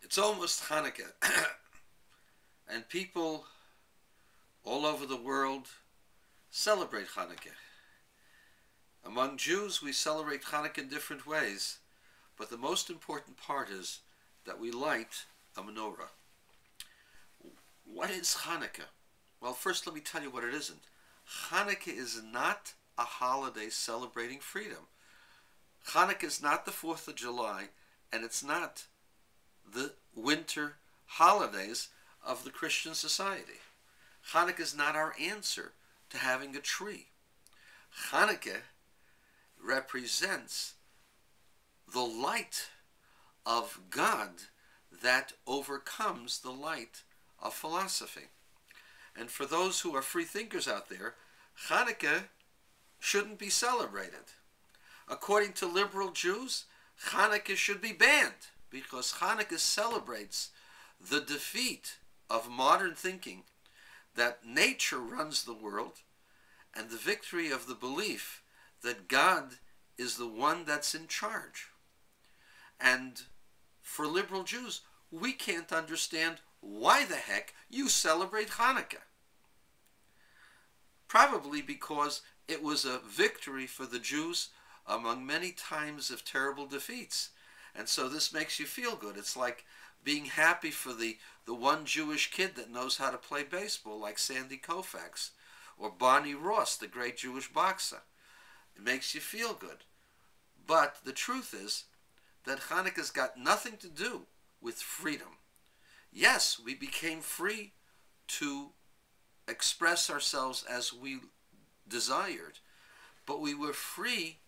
It's almost Hanukkah, and people all over the world celebrate Hanukkah. Among Jews, we celebrate Hanukkah in different ways, but the most important part is that we light a menorah. What is Hanukkah? Well, first let me tell you what it isn't. Hanukkah is not a holiday celebrating freedom. Hanukkah is not the 4th of July, and it's not the winter holidays of the Christian society. Hanukkah is not our answer to having a tree. Hanukkah represents the light of God that overcomes the light of philosophy. And for those who are free thinkers out there, Hanukkah shouldn't be celebrated. According to liberal Jews, Hanukkah should be banned because Hanukkah celebrates the defeat of modern thinking that nature runs the world and the victory of the belief that God is the one that's in charge. And for liberal Jews, we can't understand why the heck you celebrate Hanukkah. Probably because it was a victory for the Jews among many times of terrible defeats. And so this makes you feel good. It's like being happy for the one Jewish kid that knows how to play baseball, like Sandy Koufax, or Barney Ross, the great Jewish boxer. It makes you feel good. But the truth is that Hanukkah's got nothing to do with freedom. Yes, we became free to express ourselves as we desired, but we were free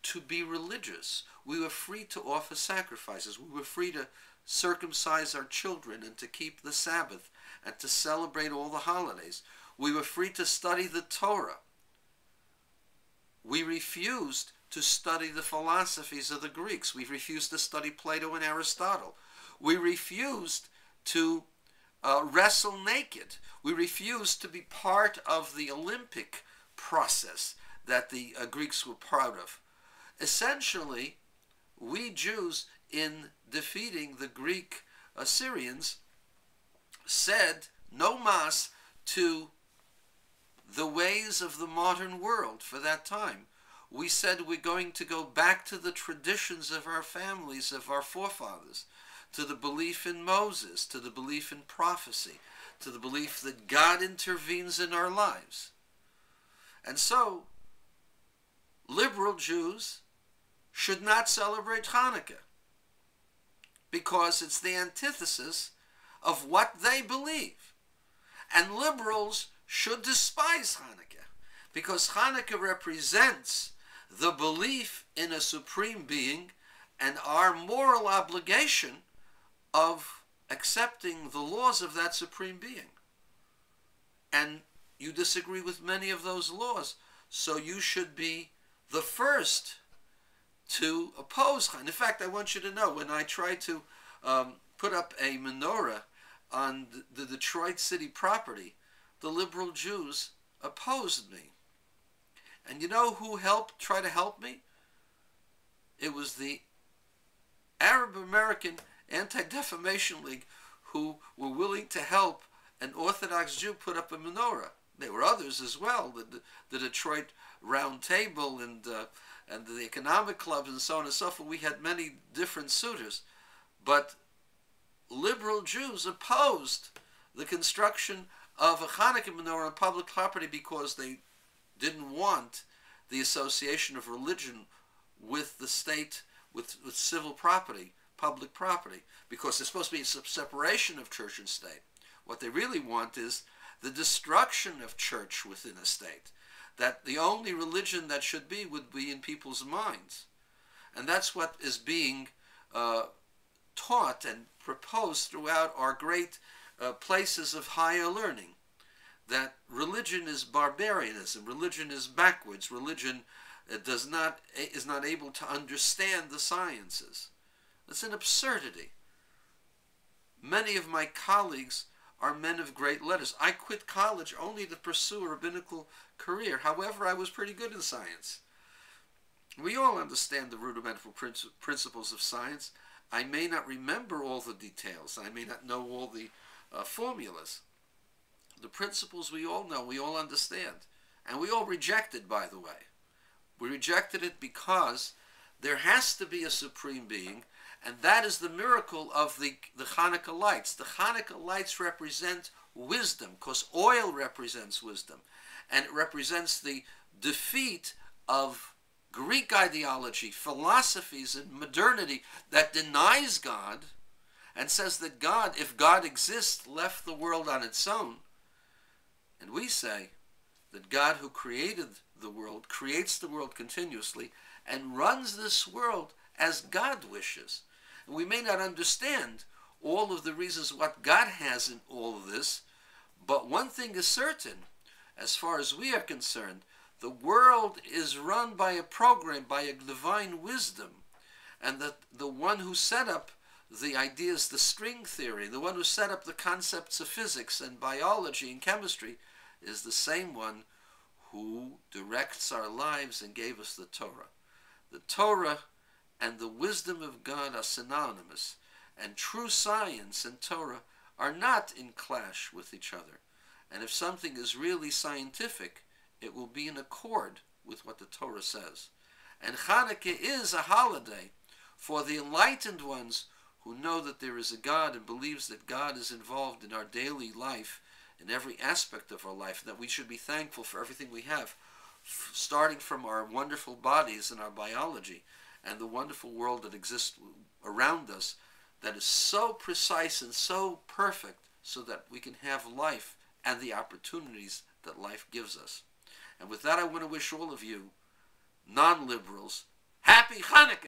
to be religious. We were free to offer sacrifices. We were free to circumcise our children and to keep the Sabbath and to celebrate all the holidays. We were free to study the Torah. We refused to study the philosophies of the Greeks. We refused to study Plato and Aristotle. We refused to wrestle naked. We refused to be part of the Olympic process that the Greeks were proud of. Essentially, we Jews, in defeating the Greek Assyrians, said no mas to the ways of the modern world for that time. We said we're going to go back to the traditions of our families, of our forefathers, to the belief in Moses, to the belief in prophecy, to the belief that God intervenes in our lives. And so, liberal Jews should not celebrate Hanukkah because it's the antithesis of what they believe. And liberals should despise Hanukkah because Hanukkah represents the belief in a supreme being and our moral obligation of accepting the laws of that supreme being. And you disagree with many of those laws, so you should be the first to oppose Hanukkah. In fact, I want you to know, when I tried to put up a menorah on the Detroit city property, the liberal Jews opposed me. And you know who tried to help me? It was the Arab American Anti-Defamation League, who were willing to help an Orthodox Jew put up a menorah. There were others as well, the Detroit Round Table and the Economic Clubs and so on and so forth. We had many different suitors. But liberal Jews opposed the construction of a Hanukkah menorah on public property because they didn't want the association of religion with the state, with civil property, public property, because there's supposed to be a separation of church and state. What they really want is the destruction of church within a state, that the only religion that should be would be in people's minds. And that's what is being taught and proposed throughout our great places of higher learning, that religion is barbarianism, religion is backwards, religion is not able to understand the sciences. It's an absurdity. Many of my colleagues are men of great letters. I quit college only to pursue a rabbinical career. However, I was pretty good in science. We all understand the rudimental principles of science, I may not remember all the details. I may not know all the formulas. The principles we all know, we all understand. And we all reject it, by the way. We rejected it because there has to be a supreme being, and that is the miracle of the Hannuka lights. The Hannuka lights represent wisdom, because oil represents wisdom, and it represents the defeat of Greek ideology, philosophies, and modernity that denies God and says that God, if God exists, left the world on its own. And we say that God, who created the world, creates the world continuously and runs this world as God wishes. And we may not understand all of the reasons what God has in all of this, but one thing is certain, as far as we are concerned, the world is run by a program, by a divine wisdom, and that the one who set up the ideas, the string theory, the one who set up the concepts of physics and biology and chemistry, is the same one who directs our lives and gave us the Torah. The Torah and the wisdom of God are synonymous, and true science and Torah are not in clash with each other. And if something is really scientific, it will be in accord with what the Torah says. And Hanukkah is a holiday for the enlightened ones who know that there is a God and believes that God is involved in our daily life, in every aspect of our life, that we should be thankful for everything we have, starting from our wonderful bodies and our biology and the wonderful world that exists around us, that is so precise and so perfect so that we can have life and the opportunities that life gives us. And with that, I want to wish all of you, non-liberals, happy Hanukkah!